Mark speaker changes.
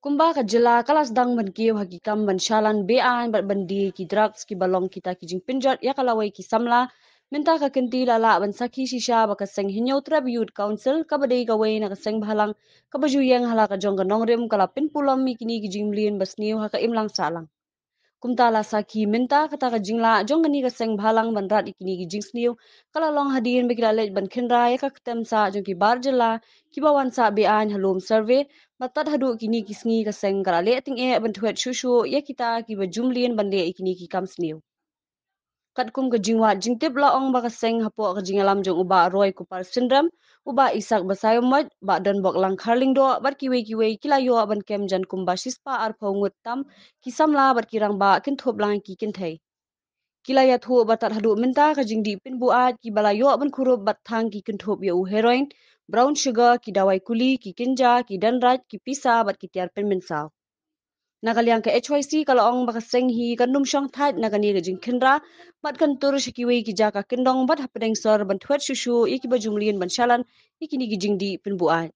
Speaker 1: Kumba ka jela kalas dang ban kiyo hakikam ban shalan bean bat bandi ki drugs ki balong kita ki jing pinjat ya kalawai ki samla minta ka kenti lala ban saki shisha ba ka seng hinyo trap youth council ka badai ka wai na ka seng bhalang ka baju yang hala ka jong ka nongrim kala pinpulam mi kini ki jing mlin bas niu ha ka imlang salang. Kumtala saki minta kata ka jingla jong kani ka seng bhalang ban rat ikini ki jing sniu kala long hadin bekila lej ban khinra ya ka ketem sa jong ki bar jela ki bawan sa bean halom survey matat hadu kini ki sngi ka seng kala le ting e ban thuet shushu ya kita ki ba jumlin ban le ikini ki kam sniu. Kat kum ka jingwa jingtip la ong ba ka seng hapo ka jingalam jong uba roy kupar syndrome uba isak basayomot ba don bok lang kharling do bar kiwe kila yo ban kem jan kumba shispa ar phongut tam ki samla bar kirang ba kin thop lang ki kin thai kila ya thu batat hadu minta ka jingdi pin buat ki bala yo ban khurup bat thang ki kin thop yo heroin brown sugar ki dawai kuli ki kinja ki danraj ki pisa bat ki tiar pen min saw Nagaliang ka HYC kalaong makaseng hi kanum syang that nagani ka jing kinra bat kan tur shikiwi ki jaka kindong bat hapedeng sor ban thuat shushu iki bajumlin ban shalan iki ni ki jing di pinbuat